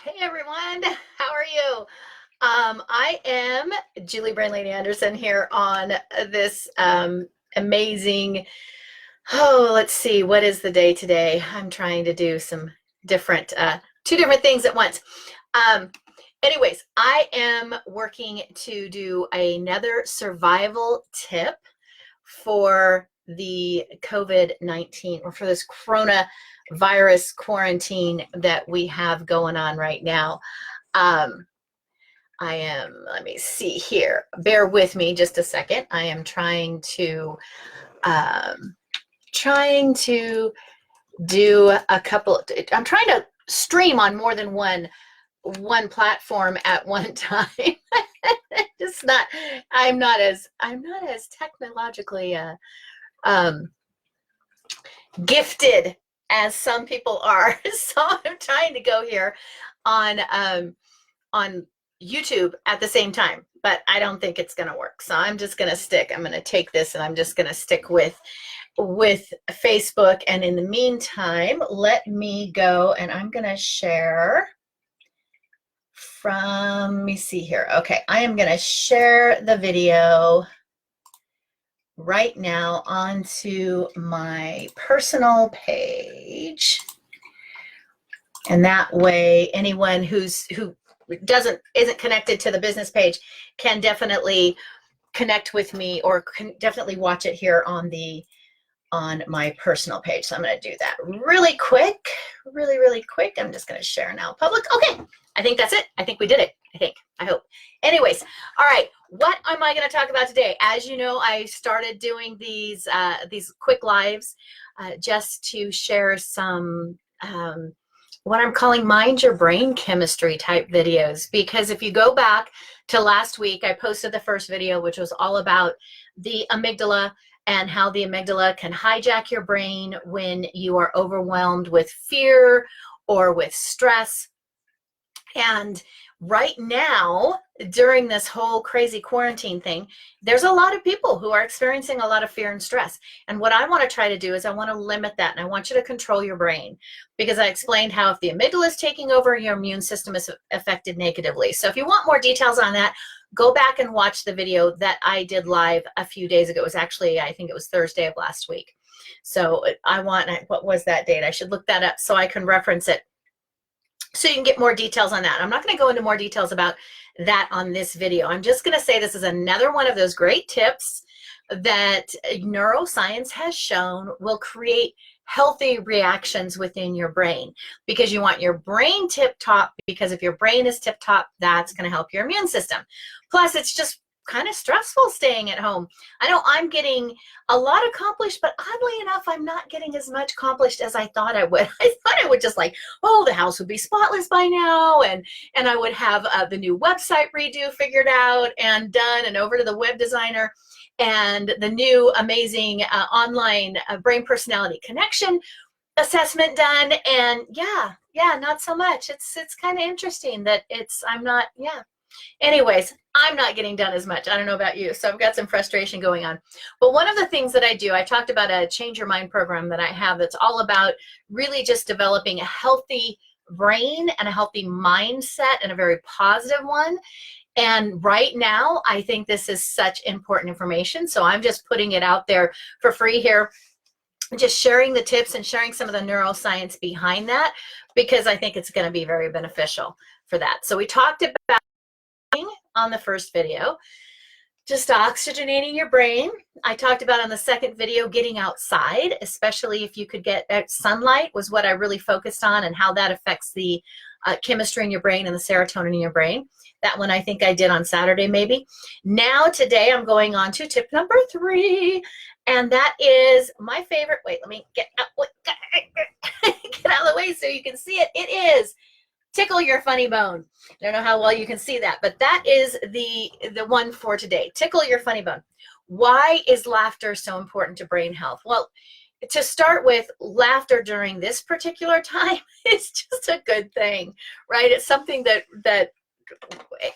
Hey everyone, how are you? I am Julie Brain Lady Anderson here on this amazing, let's see, what is the day today? I'm trying to do some different, two different things at once. Um, Anyways, I am working to do another survival tip for the COVID-19 or for this coronavirus quarantine that we have going on right now. Um, let me see here. Bear with me just a second. I am um, trying to do a couple, I'm trying to stream on more than one platform at one time. It's not, I'm not as technologically um, gifted as some people are. So I'm trying to go here on YouTube at the same time, but I don't think it's going to work. So I'm just going to I'm going to take this and I'm just going to stick with Facebook. And in the meantime, let me go and I'm going to share from, let me see here. Okay, I am going to share the video right now onto my personal page. And that way, anyone who isn't connected to the business page can definitely connect with me or can definitely watch it here on my personal page. So I'm going to do that really quick, really quick. I'm just going to share now public. Okay, I think that's it. I think we did it. I hope. Anyways, all right. What am I going to talk about today? As you know, I started doing these quick lives just to share some what I'm calling mind your brain chemistry type videos. Because if you go back to last week, I posted the first video, which was all about the amygdala and how the amygdala can hijack your brain when you are overwhelmed with fear or with stress. And right now, during this whole crazy quarantine thing, there's a lot of people who are experiencing a lot of fear and stress. And what I want to try to do is I want to limit that, and I want you to control your brain, because I explained how if the amygdala is taking over, your immune system is affected negatively. So if you want more details on that, go back and watch the video that I did live a few days ago. It was actually, I think it was Thursday of last week. So what was that date? I should look that up so I can reference it, so you can get more details on that. I'm not going to go into more details about that on this video. I'm just going to say this is another one of those great tips that neuroscience has shown will create healthy reactions within your brain, because you want your brain tip-top, because if your brain is tip-top, that's going to help your immune system. Plus, it's just kind of stressful staying at home. I know I'm getting a lot accomplished, but oddly enough, I'm not getting as much accomplished as I thought I would. I thought I would just like, oh, the house would be spotless by now, and I would have the new website redo figured out and done and over to the web designer, and the new amazing online brain personality connection assessment done. And yeah, not so much. It's kind of interesting that I'm not, yeah. Anyways, I'm not getting done as much. I don't know about you. So I've got some frustration going on. But one of the things that I do, I talked about a Change Your Mind program that I have that's all about really just developing a healthy brain and a healthy mindset, and a very positive one. And right now, I think this is such important information. So I'm just putting it out there for free here, just sharing the tips and sharing some of the neuroscience behind that, because I think it's going to be very beneficial for that. So we talked about on the first video, just oxygenating your brain. I talked about on the second video, getting outside, especially if you could get sunlight, was what I really focused on, and how that affects the chemistry in your brain and the serotonin in your brain. That one I think I did on Saturday maybe. Now today I'm going on to tip number 3, and that is my favorite. Wait, let me get out of the way so you can see it. It is Tickle Your Funny Bone. I don't know how well you can see that, but that is the one for today. Tickle Your Funny Bone. Why is laughter so important to brain health? Well, to start with, laughter during this particular time is just a good thing, right? It's something that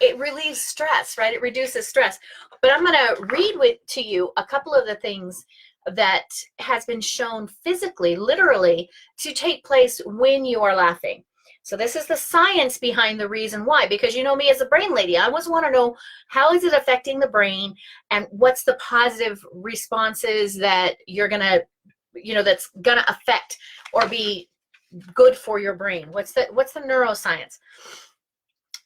it relieves stress, right? It reduces stress. But I'm going to read to you a couple of the things that has been shown physically, literally, to take place when you are laughing. So this is the science behind the reason why, because you know me as a brain lady, I always want to know how is it affecting the brain and what's the positive responses that you're going to, that's going to affect or be good for your brain. What's the neuroscience?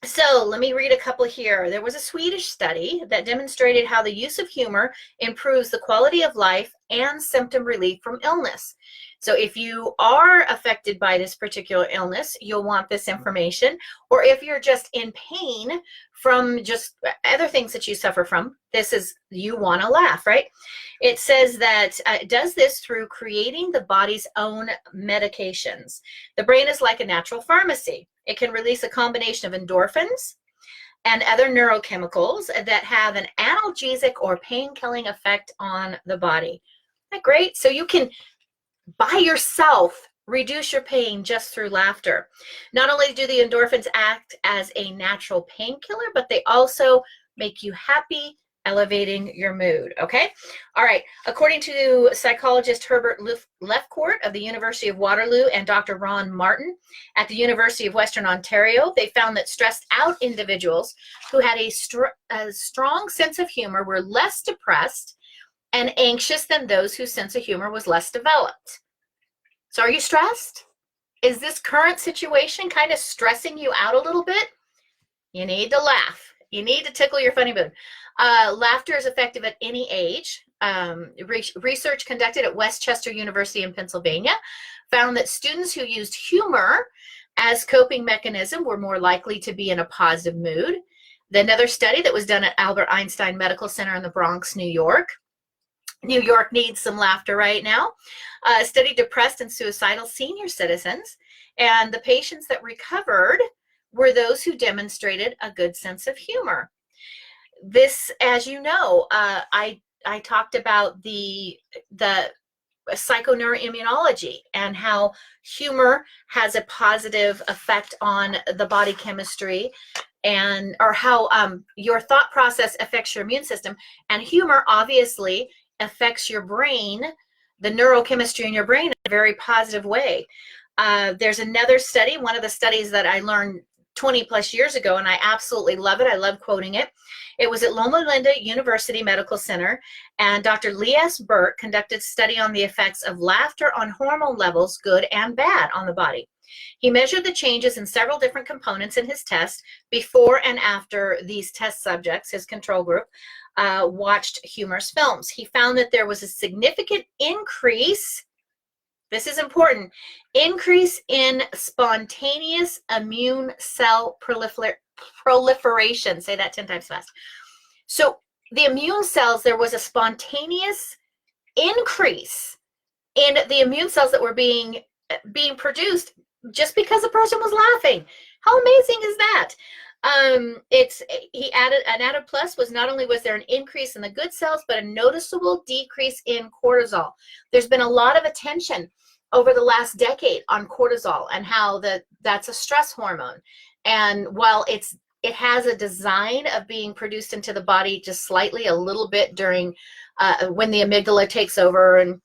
So let me read a couple here. There was a Swedish study that demonstrated how the use of humor improves the quality of life and symptom relief from illness. So if you are affected by this particular illness, you'll want this information. Or if you're just in pain from just other things that you suffer from, you want to laugh, right? It says that it does this through creating the body's own medications. The brain is like a natural pharmacy. It can release a combination of endorphins and other neurochemicals that have an analgesic or pain-killing effect on the body. Isn't that great? So you can, by yourself, reduce your pain just through laughter. Not only do the endorphins act as a natural painkiller, but they also make you happy, elevating your mood. Okay. All right. According to psychologist Herbert Lefcourt of the University of Waterloo and Dr. Ron Martin at the University of Western Ontario, they found that stressed out individuals who had a strong sense of humor were less depressed and anxious than those whose sense of humor was less developed. So are you stressed? Is this current situation kind of stressing you out a little bit? You need to laugh. You need to tickle your funny bone. Laughter is effective at any age. Research conducted at Westchester University in Pennsylvania found that students who used humor as coping mechanism were more likely to be in a positive mood. Another study that was done at Albert Einstein Medical Center in the Bronx, New York. New York needs some laughter right now. Studied depressed and suicidal senior citizens, and the patients that recovered were those who demonstrated a good sense of humor. This, as you know, I talked about the psychoneuroimmunology and how humor has a positive effect on the body chemistry or how your thought process affects your immune system, and humor obviously affects your brain, the neurochemistry in your brain, in a very positive way. There's another study, one of the studies that I learned 20 plus years ago, and I absolutely love it. I love quoting it. It was at Loma Linda University Medical Center, and Dr. Lee S. Burt conducted a study on the effects of laughter on hormone levels, good and bad, on the body. He measured the changes in several different components in his test before and after these test subjects, his control group, watched humorous films. He found that there was a significant increase, this is important, increase in spontaneous immune cell proliferation. Say that 10 times fast. So the immune cells, there was a spontaneous increase in the immune cells that were being produced just because the person was laughing. How amazing is that? An added plus was not only was there an increase in the good cells, but a noticeable decrease in cortisol. There's been a lot of attention over the last decade on cortisol and how that's a stress hormone. And while it has a design of being produced into the body just slightly, a little bit during when the amygdala takes over and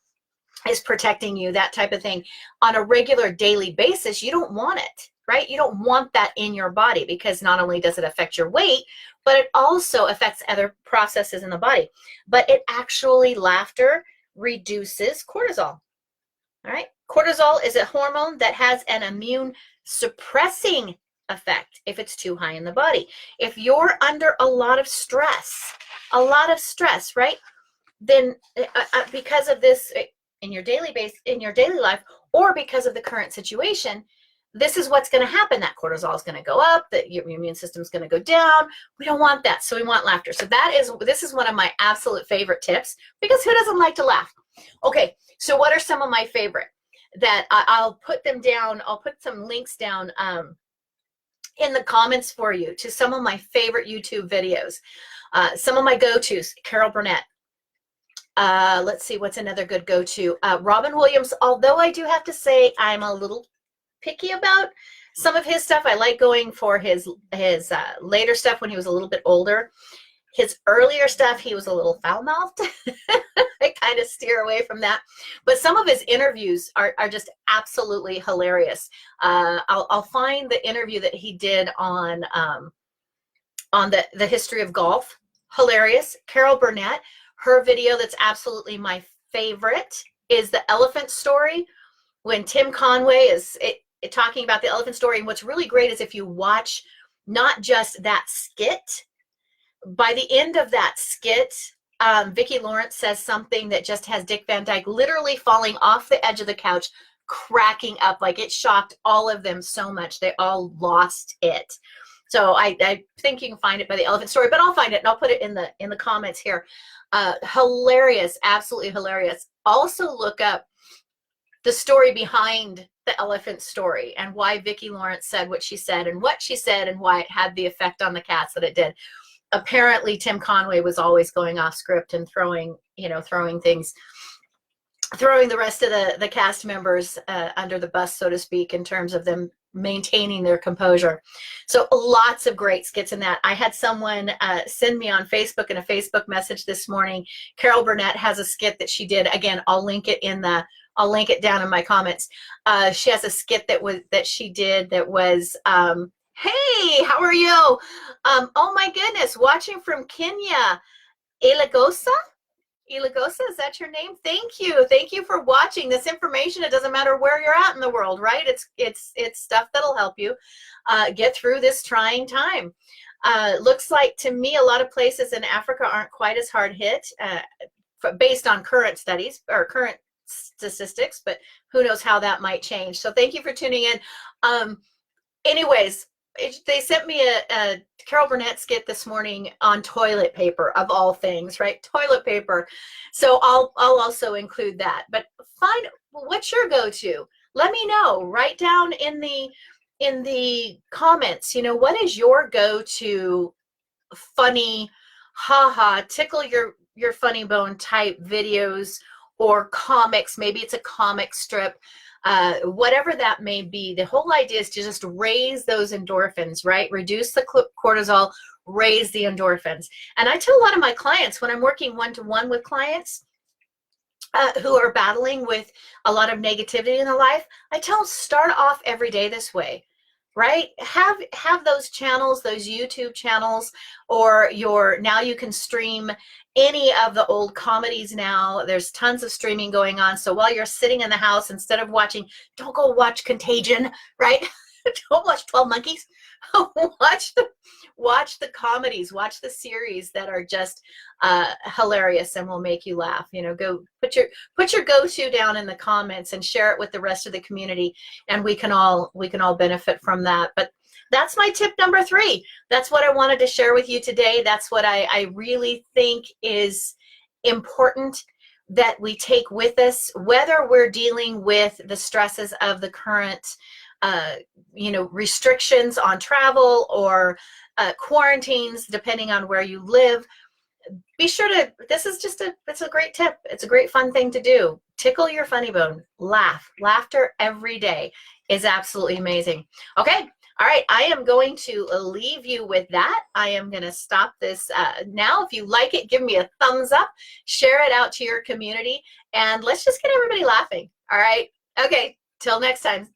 is protecting you, that type of thing, on a regular daily basis, you don't want it. Right? You don't want that in your body, because not only does it affect your weight, but it also affects other processes in the body. But it actually, laughter reduces cortisol. All right? Cortisol is a hormone that has an immune suppressing effect if it's too high in the body. If you're under a lot of stress, right? Then because of this in your daily life, or because of the current situation, this is what's going to happen. That cortisol is going to go up, that your immune system is going to go down. We don't want that. So we want laughter. So this is one of my absolute favorite tips, because who doesn't like to laugh? Okay. So what are some of my favorite that I'll put them down? I'll put some links down in the comments for you to some of my favorite YouTube videos. Some of my go-tos, Carol Burnett. Let's see, what's another good go-to? Robin Williams, although I do have to say I'm a little picky about some of his stuff. I like going for his later stuff when he was a little bit older. His earlier stuff, he was a little foul-mouthed. I kind of steer away from that. But some of his interviews are just absolutely hilarious. I'll find the interview that he did on the history of golf. Hilarious. Carol Burnett, her video that's absolutely my favorite is the elephant story, when Tim Conway is talking about the elephant story. And what's really great is if you watch not just that skit, by the end of that skit, Vicki Lawrence says something that just has Dick Van Dyke literally falling off the edge of the couch, cracking up. Like, it shocked all of them so much. They all lost it. So I think you can find it by the elephant story, but I'll find it and I'll put it in the comments here. Hilarious, absolutely hilarious. Also look up the story behind the elephant story and why Vicki Lawrence said what she said and why it had the effect on the cats that it did. Apparently Tim Conway was always going off script and throwing things, throwing the rest of the cast members under the bus, so to speak, in terms of them maintaining their composure. So lots of great skits in that. I had someone send me on Facebook in a Facebook message this morning. Carol Burnett has a skit that she did. Again, I'll link it down in my comments. She has a skit that she did that was, hey, how are you? Oh my goodness, watching from Kenya. Ilagosa? Ilagosa, is that your name? Thank you for watching. This information, it doesn't matter where you're at in the world, right? It's stuff that'll help you get through this trying time. Looks like to me a lot of places in Africa aren't quite as hard hit based on current studies or current statistics, but who knows how that might change. So thank you for tuning in. Anyways, they sent me a Carol Burnett skit this morning on toilet paper, of all things, right? Toilet paper. So I'll also include that. But find what's your go-to. Let me know. Write down in the comments, what is your go-to funny, haha, tickle your funny bone type videos or comics. Maybe it's a comic strip. Whatever that may be, the whole idea is to just raise those endorphins, right? Reduce the cortisol, raise the endorphins. And I tell a lot of my clients when I'm working one-to-one with clients who are battling with a lot of negativity in their life, I tell them start off every day this way, right? Have those channels, those YouTube channels, or now you can stream any of the old comedies now. There's tons of streaming going on. So while you're sitting in the house, instead of watching, don't go watch Contagion, right? Don't watch 12 Monkeys. watch the comedies, watch the series that are just hilarious and will make you laugh. Go put your go-to down in the comments and share it with the rest of the community, and we can all benefit from that. But that's my tip number 3. That's what I wanted to share with you today. That's what I really think is important that we take with us, whether we're dealing with the stresses of the current restrictions on travel or quarantines, depending on where you live. Be sure it's a great tip. It's a great fun thing to do. Tickle your funny bone. Laugh. Laughter every day is absolutely amazing. Okay. All right, I am going to leave you with that. I am going to stop this now. If you like it, give me a thumbs up, share it out to your community, and let's just get everybody laughing. All right. Okay. Till next time.